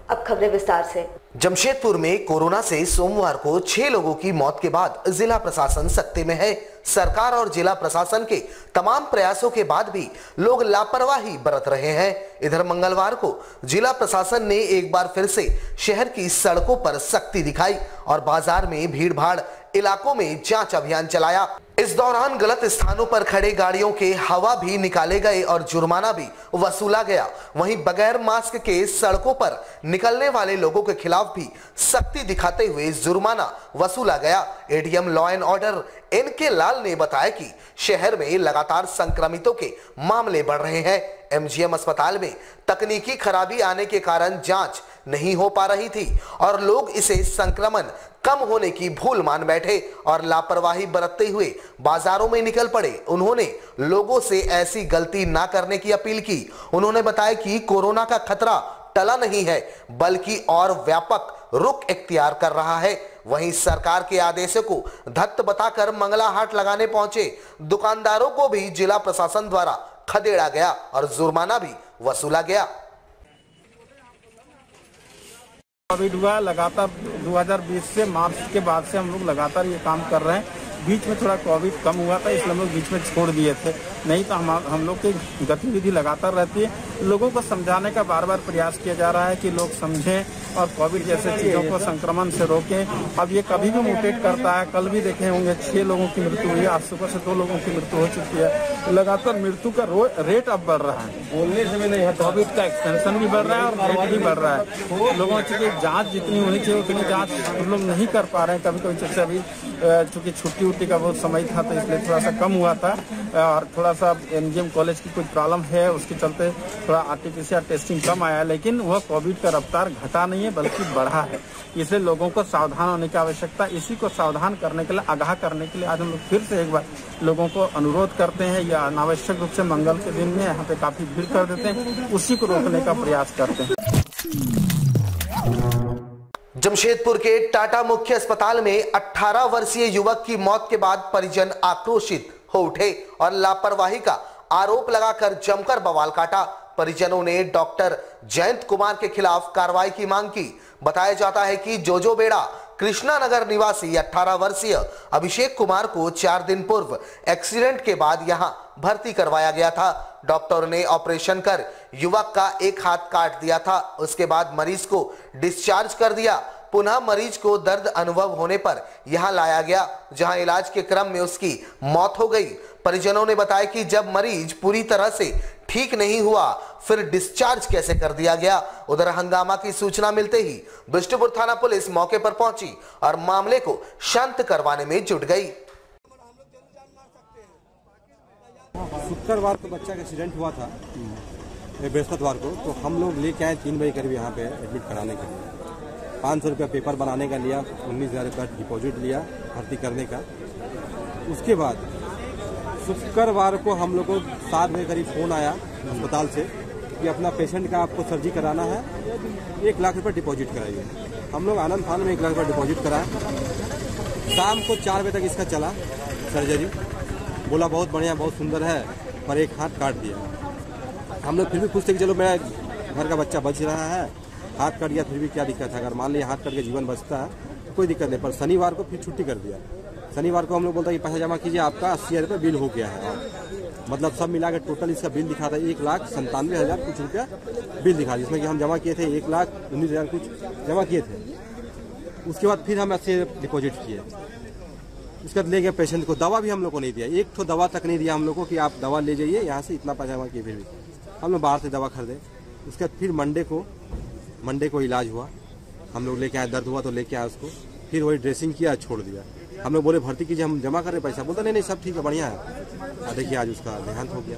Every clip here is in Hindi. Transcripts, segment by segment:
अब खबरें विस्तार से। जमशेदपुर में कोरोना से सोमवार को 6 लोगों की मौत के बाद जिला प्रशासन सख्ती में है। सरकार और जिला प्रशासन के तमाम प्रयासों के बाद भी लोग लापरवाही बरत रहे हैं। इधर मंगलवार को जिला प्रशासन ने एक बार फिर से शहर की सड़कों पर सख्ती दिखाई और बाजार में भीड़-भाड़ इलाकों में जांच अभियान चलाया। इस दौरान गलत स्थानों पर खड़े गाड़ियों के हवा भी निकाले गए और जुर्माना भी वसूला गया। वहीं बगैर मास्क के सड़कों पर निकलने वाले लोगों के खिलाफ भी सख्ती दिखाते हुए जुर्माना वसूला गया। ADM law and order NK Lal ने बताया कि शहर में लगातार संक्रमितों के मामले बढ़ रहे हैं। एमजीएम अस्पताल में तकनीकी खराबी आने के कारण जांच नहीं हो पा रही थी और लोग इसे संक्रमण कम होने की भूल मान बैठे और लापरवाही बरतते हुए बाजारों में निकल पड़े। उन्होंने लोगों से ऐसी गलती ना करने की अपील की। उन्होंने बताया कि कोरोना का खतरा टला नहीं है बल्कि और व्यापक रुख इख्तियार कर रहा है। वहीं सरकार के आदेशों को धत्त बताकर मंगला हाट लगाने पहुंचे दुकानदारों को भी जिला प्रशासन द्वारा खदेड़ा गया और जुर्माना भी वसूला गया। कोविड हुआ लगातार 2020 से मार्च के बाद से हम लोग लगातार ये काम कर रहे हैं। बीच में थोड़ा कोविड कम हुआ था इसलिए हम लोग बीच में छोड़ दिए थे, नहीं तो हम लोग की गतिविधि लगातार रहती है। लोगों को समझाने का बार बार प्रयास किया जा रहा है कि लोग समझें और कोविड जैसे चीज़ों को संक्रमण से रोकें। अब ये कभी भी म्यूटेट करता है। कल भी देखे होंगे 6 लोगों की मृत्यु हुई है, आज सुबह से 2 लोगों की मृत्यु हो चुकी है। लगातार मृत्यु का रेट अब बढ़ रहा है। बोलने से भी नहीं है, कोविड का एक्सटेंशन भी बढ़ रहा है और रेट भी बढ़ रहा है। लोगों की जाँच जितनी होनी चाहिए उतनी जाँच हम लोग नहीं कर पा रहे हैं। कभी कभी जैसे अभी चूँकि छुट्टी का बहुत समय था तो इसलिए थोड़ा सा कम हुआ था और थोड़ा सा एमजीएम कॉलेज की कुछ प्रॉब्लम है, उसके चलते थोड़ा आरटीपीसीआर टेस्टिंग कम आया, लेकिन वह कोविड का रफ्तार घटा नहीं है बल्कि बढ़ा है। इसलिए लोगों को सावधान होने की आवश्यकता। इसी को सावधान करने के लिए, आगाह करने के लिए आज हम लोग फिर से एक बार लोगों को अनुरोध करते हैं या अनावश्यक रूप से मंगल के दिन में यहाँ पे काफी भीड़ कर देते हैं, उसी को रोकने का प्रयास करते हैं। जमशेदपुर के टाटा मुख्य अस्पताल में 18 वर्षीय युवक की मौत के बाद परिजन आक्रोशित हो उठे और लापरवाही का आरोप लगाकर जमकर बवाल काटा। परिजनों ने डॉक्टर जयंत कुमार के खिलाफ कार्रवाई की मांग की। बताया जाता है कि जोजो बेड़ा कृष्णा नगर निवासी 18 वर्षीय अभिषेक कुमार को 4 दिन पूर्व एक्सीडेंट के बाद यहां भर्ती करवाया गया था। डॉक्टर ने ऑपरेशन कर युवक का एक हाथ काट दिया था। उसके बाद मरीज को डिस्चार्ज कर दिया। पुनः मरीज को दर्द अनुभव होने पर यहां लाया गया, जहां इलाज के क्रम में उसकी मौत हो गई। परिजनों ने बताया कि जब मरीज पूरी तरह से ठीक नहीं हुआ फिर डिस्चार्ज कैसे कर दिया गया। उधर हंगामा की सूचना मिलते ही बिष्टुपुर थाना पुलिस मौके पर पहुंची और मामले को शांत करवाने में जुट गई। शुक्रवार को बच्चा का एक्सीडेंट हुआ था, बृहस्पतिवार को, तो हम लोग लेके आए 3 बजे करीब यहाँ पे एडमिट कराने के लिए। 500 रुपया पेपर बनाने का लिया, 19,000 रुपया डिपॉजिट लिया भर्ती करने का। उसके बाद शुक्रवार को हम लोग को 7 बजे करीब फ़ोन आया अस्पताल से कि अपना पेशेंट का आपको सर्जरी कराना है, 1 लाख रुपये डिपॉजिट कराइए। हम लोग आनंद फान में 1 लाख रुपये डिपॉजिट कराए। शाम को 4 बजे तक इसका चला सर्जरी। बोला बहुत बढ़िया, बहुत सुंदर है, पर एक हाथ काट दिया। हम लोग फिर भी पूछते कि चलो मेरा घर का बच्चा बच रहा है, हाथ कट गया फिर भी क्या दिक्कत है, अगर मान लिया हाथ कट के जीवन बचता है तो कोई दिक्कत नहीं। पर शनिवार को फिर छुट्टी कर दिया। शनिवार को हम लोग बोलता है कि पैसा जमा कीजिए, आपका 80,000 रुपये बिल हो गया है। मतलब सब मिला के टोटल इसका बिल दिखा था 1,97,000 कुछ रुपया बिल दिखा, जिसमें कि हम जमा किए थे 1,19,000 कुछ जमा किए थे। उसके बाद फिर हम ऐसे डिपॉजिट किए। उसके बाद ले गए पेशेंट को, दवा भी हम लोग को नहीं दिया, एक तो दवा तक नहीं दिया हम लोग को कि आप दवा ले जाइए यहाँ से, इतना पैसा जमा किए। फिर भी हम लोग बाहर से दवा खरीदे। उसके बाद फिर मंडे को इलाज हुआ। हम लोग लेके आए, दर्द हुआ तो लेके आए उसको, फिर वही ड्रेसिंग किया, छोड़ दिया। हम लोग बोले भर्ती कीजिए, हम जमा कर रहे पैसा। बोलता नहीं सब ठीक है, बढ़िया है। देखिए आज उसका देहांत हो गया।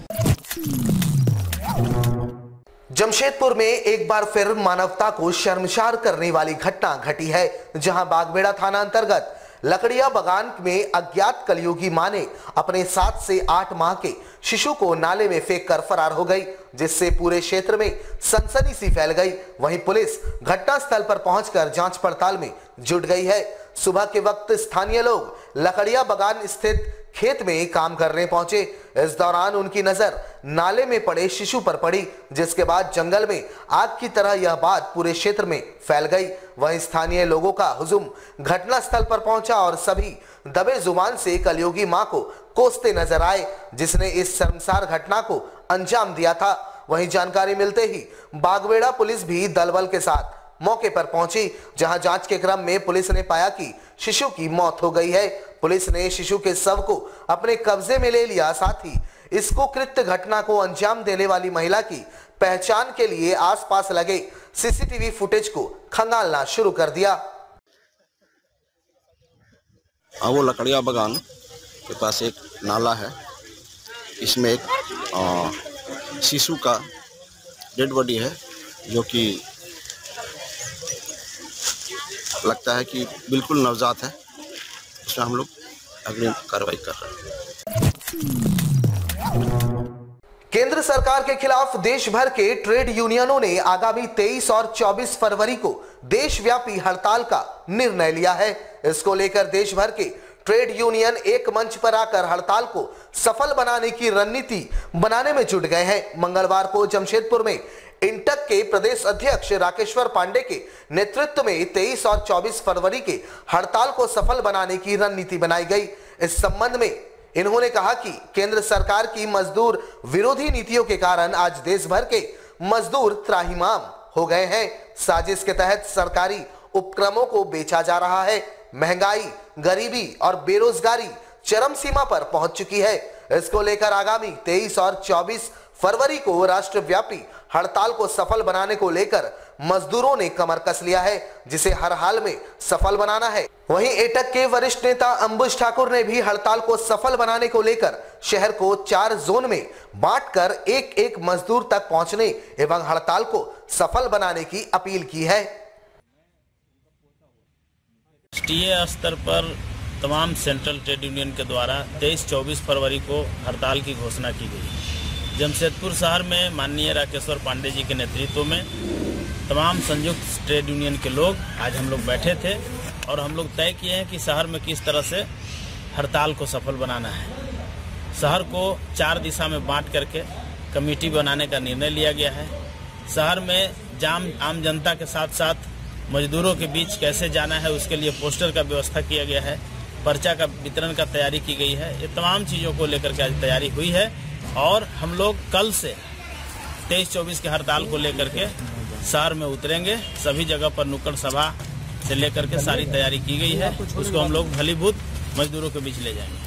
जमशेदपुर में एक बार फिर मानवता को शर्मसार करने वाली घटना घटी है, जहां बागबेड़ा थाना अंतर्गत लकड़िया बगान में अज्ञात कलयुगी मां ने अपने 7 से 8 माह के शिशु को नाले में फेंक कर फरार हो गई, जिससे पूरे क्षेत्र में सनसनी सी फैल गई। वहीं पुलिस घटनास्थल पर पहुंचकर जांच पड़ताल में जुट गई है। सुबह के वक्त स्थानीय लोग लकड़िया बगान स्थित खेत में काम करने पहुंचे। इस दौरान उनकी नजर नाले में पड़े शिशु पर पड़ी, जिसके बाद जंगल में आग की तरह यह बात पूरे क्षेत्र में फैल गई। वहीं स्थानीय लोगों का हुजूम घटनास्थल पर पहुंचा और सभी दबे जुबान से कलयुगी मां को कोसते नजर आए, जिसने इस शर्मसार घटना को अंजाम दिया था। वहीं जानकारी मिलते ही बागबेड़ा पुलिस भी दलबल के साथ मौके पर पहुंची, जहां जांच के क्रम में पुलिस ने पाया कि शिशु की मौत हो गई है। पुलिस ने शिशु के शव को अपने कब्जे में ले लिया, साथ ही इसको कृत्य घटना को अंजाम देने वाली महिला की पहचान के लिए आसपास लगे सीसीटीवी फुटेज को खंगालना शुरू कर दिया। वो लकड़िया बागान के पास एक नाला है, इसमें एक शिशु का डेड बॉडी है, जो कि लगता है कि बिल्कुल नवजात है। इसमें हम लोग अग्रिम कार्रवाई कर रहे हैं। केंद्र सरकार के खिलाफ देश भर के ट्रेड यूनियनों ने आगामी 23 और 24 फरवरी को देशव्यापी हड़ताल का निर्णय लिया है। इसको लेकर देश भर के ट्रेड यूनियन एक मंच पर आकर हड़ताल को सफल बनाने की रणनीति बनाने में जुट गए हैं। मंगलवार को जमशेदपुर में इंटक के प्रदेश अध्यक्ष राकेश्वर पांडे के नेतृत्व में 23 और 24 फरवरी के हड़ताल को सफल बनाने की रणनीति बनाई गई। इस संबंध में इन्होंने कहा कि केंद्र सरकार की मजदूर विरोधी नीतियों के कारण आज देश भर के मजदूर त्राहिमाम हो गए हैं। साजिश के तहत सरकारी उपक्रमों को बेचा जा रहा है। महंगाई, गरीबी और बेरोजगारी चरम सीमा पर पहुंच चुकी है। इसको लेकर आगामी 23 और 24 फरवरी को राष्ट्रव्यापी हड़ताल को सफल बनाने को लेकर मजदूरों ने कमर कस लिया है, जिसे हर हाल में सफल बनाना है। वहीं एटक के वरिष्ठ नेता अंबुज ठाकुर ने भी हड़ताल को सफल बनाने को लेकर शहर को 4 जोन में बांटकर एक एक मजदूर तक पहुंचने एवं हड़ताल को सफल बनाने की अपील की है। राष्ट्रीय स्तर पर तमाम सेंट्रल ट्रेड यूनियन के द्वारा 23-24 फरवरी को हड़ताल की घोषणा की गई। जमशेदपुर शहर में माननीय राकेश्वर पांडे जी के नेतृत्व में तमाम संयुक्त ट्रेड यूनियन के लोग आज हम लोग बैठे थे और हम लोग तय किए हैं कि शहर में किस तरह से हड़ताल को सफल बनाना है। शहर को 4 दिशा में बांट करके कमेटी बनाने का निर्णय लिया गया है। शहर में आम जनता के साथ साथ मजदूरों के बीच कैसे जाना है, उसके लिए पोस्टर का व्यवस्था किया गया है। पर्चा का वितरण का तैयारी की गई है। ये तमाम चीज़ों को लेकर के आज तैयारी हुई है और हम लोग कल से 23-24 के हड़ताल को लेकर के शहर में उतरेंगे। सभी जगह पर नुक्कड़ सभा से लेकर के सारी तैयारी की गई है। उसको हम लोग फलीभूत मजदूरों के बीच ले जाएंगे।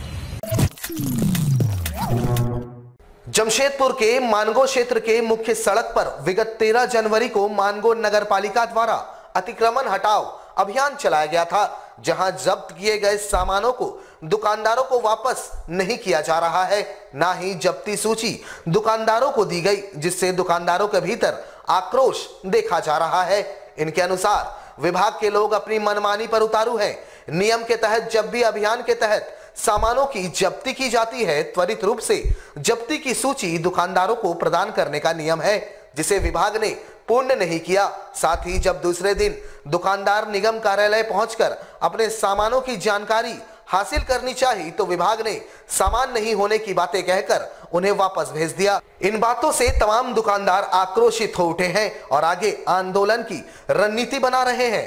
जमशेदपुर के मानगो क्षेत्र के मुख्य सड़क पर विगत 13 जनवरी को मानगो नगर पालिका द्वारा अतिक्रमण हटाओ अभियान चलाया गया था, जहां जब्त किए गए सामानों को दुकानदारों को वापस नहीं किया जा रहा है, ना ही जब्ती सूची दुकानदारों को दी गई, जिससे दुकानदारों के भीतर आक्रोश देखा जा रहा है। इनके अनुसार विभाग के लोग अपनी मनमानी पर उतारू हैं। नियम के तहत जब भी अभियान के तहत सामानों की जब्ती की जाती है, त्वरित रूप से जब्ती की सूची दुकानदारों को प्रदान करने का नियम है, जिसे विभाग ने पूर्ण नहीं किया। साथ ही जब दूसरे दिन दुकानदार निगम कार्यालय पहुंचकर अपने सामानों की जानकारी हासिल करनी चाहिए, तो विभाग ने सामान नहीं होने की बातें कहकर उन्हें वापस भेज दिया। इन बातों से तमाम दुकानदार आक्रोशित हो उठे हैं और आगे आंदोलन की रणनीति बना रहे हैं।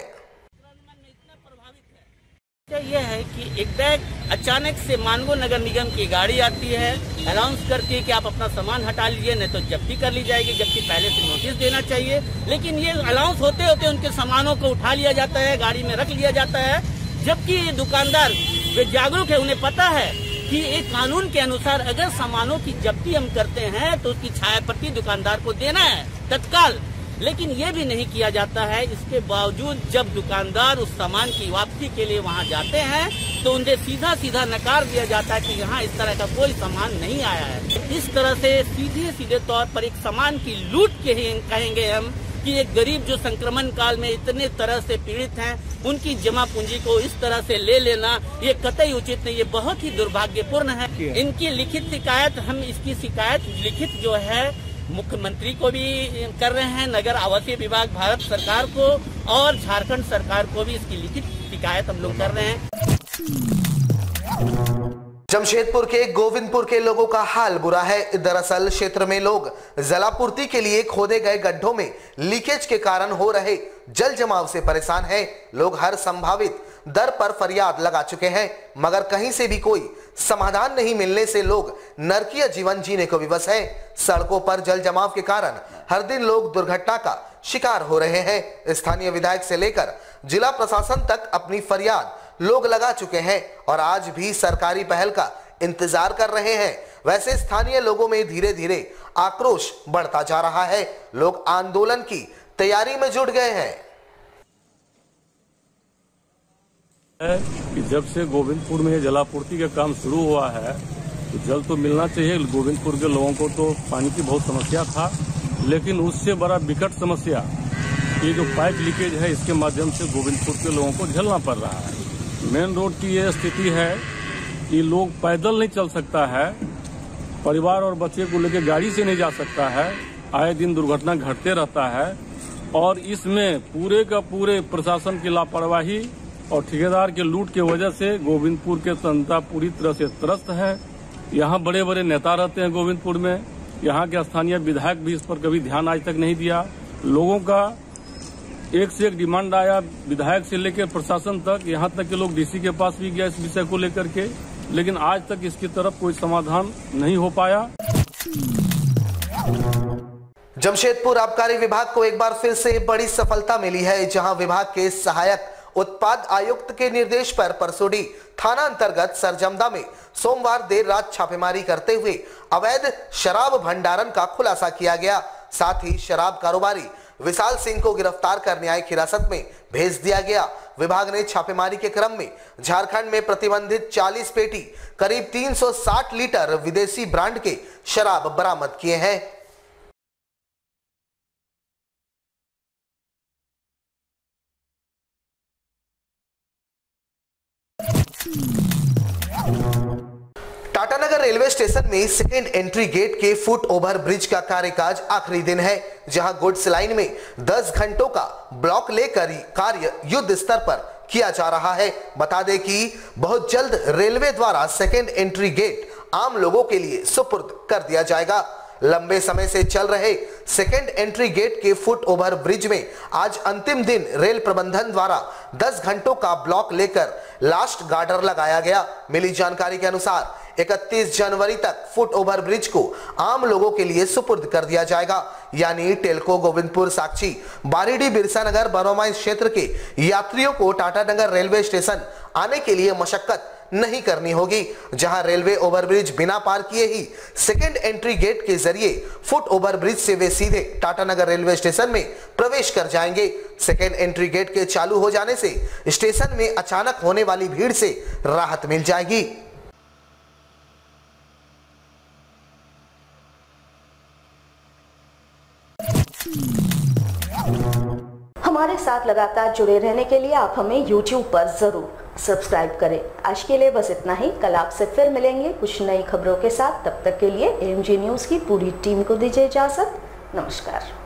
ये है कि एकदम अचानक से मानगो नगर निगम की गाड़ी आती है, अनाउंस करती है कि आप अपना सामान हटा लीजिए, नहीं तो जब्ती कर ली जाएगी, जबकि पहले से नोटिस देना चाहिए। लेकिन ये अनाउंस होते होते उनके सामानों को उठा लिया जाता है, गाड़ी में रख लिया जाता है, जबकि ये दुकानदार वे जागरूक है, उन्हें पता है कि एक कानून के अनुसार अगर सामानों की जब्ती हम करते हैं तो उसकी छायाप्रति दुकानदार को देना है तत्काल, लेकिन ये भी नहीं किया जाता है। इसके बावजूद जब दुकानदार उस सामान की वापसी के लिए वहां जाते हैं तो उन्हें सीधा सीधा नकार दिया जाता है कि यहाँ इस तरह का कोई सामान नहीं आया है। इस तरह से सीधे तौर पर एक सामान की लूट के ही कहेंगे हम कि एक गरीब जो संक्रमण काल में इतने तरह से पीड़ित हैं, उनकी जमा पूंजी को इस तरह से ले लेना ये कतई उचित नहीं, ये बहुत ही दुर्भाग्यपूर्ण है। इनकी लिखित शिकायत, हम इसकी शिकायत लिखित जो है मुख्यमंत्री को भी कर रहे हैं, नगर आवासीय विभाग भारत सरकार को और झारखंड सरकार को भी इसकी लिखित शिकायत हम लोग कर रहे हैं। जमशेदपुर के गोविंदपुर के लोगों का हाल बुरा है। दरअसल क्षेत्र में लोग जलापूर्ति के लिए खोदे गए गड्ढों में लीकेज के कारण हो रहे जल जमाव से परेशान हैं। लोग हर संभावित दर पर फरियाद लगा चुके हैं, मगर कहीं से भी कोई समाधान नहीं मिलने से लोग नरकीय जीवन जीने को विवश हैं। सड़कों पर जल जमाव के कारण हर दिन लोग दुर्घटना का शिकार हो रहे हैं। स्थानीय विधायक से लेकर जिला प्रशासन तक अपनी फरियाद लोग लगा चुके हैं और आज भी सरकारी पहल का इंतजार कर रहे हैं। वैसे स्थानीय लोगों में धीरे धीरे आक्रोश बढ़ता जा रहा है। लोग आंदोलन की तैयारी में जुट गए हैं। कि जब से गोविंदपुर में जलापूर्ति का काम शुरू हुआ है तो जल तो मिलना चाहिए। गोविंदपुर के लोगों को तो पानी की बहुत समस्या था, लेकिन उससे बड़ा विकट समस्या ये जो पाइप लीकेज है, इसके माध्यम से गोविंदपुर के लोगों को झेलना पड़ रहा है। मेन रोड की ये स्थिति है कि लोग पैदल नहीं चल सकता है, परिवार और बच्चे को लेकर गाड़ी से नहीं जा सकता है। आए दिन दुर्घटना घटते रहता है और इसमें पूरे का पूरे प्रशासन की लापरवाही और ठेकेदार के लूट की वजह से गोविंदपुर के जनता पूरी तरह से त्रस्त है। यहाँ बड़े बड़े नेता रहते हैं गोविंदपुर में, यहाँ के स्थानीय विधायक भी इस पर कभी ध्यान आज तक नहीं दिया। लोगों का एक से एक डिमांड आया, विधायक से लेकर प्रशासन तक, यहाँ तक के लोग डीसी के पास भी गया इस विषय को लेकर के, लेकिन आज तक इसकी तरफ कोई समाधान नहीं हो पाया। जमशेदपुर आबकारी विभाग को एक बार फिर से बड़ी सफलता मिली है, जहां विभाग के सहायक उत्पाद आयुक्त के निर्देश पर परसोडी थाना अंतर्गत सरजमदा में सोमवार देर रात छापेमारी करते हुए अवैध शराब भंडारण का खुलासा किया गया। साथ ही शराब कारोबारी विशाल सिंह को गिरफ्तार कर न्यायिक हिरासत में भेज दिया गया। विभाग ने छापेमारी के क्रम में झारखंड में प्रतिबंधित 40 पेटी करीब 360 लीटर विदेशी ब्रांड के शराब बरामद किए हैं। टाटानगर रेलवे स्टेशन में सेकेंड एंट्री गेट के फुट ओवर ब्रिज का कार्यकाज आखिरी दिन है, जहां गुड्स लाइन में 10 घंटों का ब्लॉक लेकर कार्य युद्ध स्तर पर किया जा रहा है। बता दें कि बहुत जल्द रेलवे द्वारा सेकेंड एंट्री गेट आम लोगों के लिए सुपुर्द कर दिया जाएगा। लंबे समय से चल रहे सेकेंड एंट्री गेट के फुट ओवर ब्रिज में आज अंतिम दिन रेल प्रबंधन द्वारा 10 घंटों का ब्लॉक लेकर लास्ट गार्डर लगाया गया। मिली जानकारी के अनुसार 31 जनवरी तक फुट ओवर ब्रिज को आम लोगों के लिए सुपुर्द कर दिया जाएगा। यानी टेल्को, गोविंदपुर, साक्षी, बारीडी, बिरसा नगर, बरोमाई क्षेत्र के यात्रियों को टाटानगर रेलवे स्टेशन आने के लिए मशक्कत नहीं करनी होगी, जहां रेलवे ओवरब्रिज बिना पार किए ही सेकेंड एंट्री गेट के जरिए फुट ओवरब्रिज से वे सीधे टाटानगर रेलवे स्टेशन में प्रवेश कर जाएंगे। सेकेंड एंट्री गेट के चालू हो जाने से स्टेशन में अचानक होने वाली भीड़ से राहत मिल जाएगी। हमारे साथ लगातार जुड़े रहने के लिए आप हमें YouTube पर जरूर सब्सक्राइब करें। आज के लिए बस इतना ही। कल आपसे फिर मिलेंगे कुछ नई खबरों के साथ। तब तक के लिए AMG न्यूज़ की पूरी टीम को दीजिए इजाजत। नमस्कार।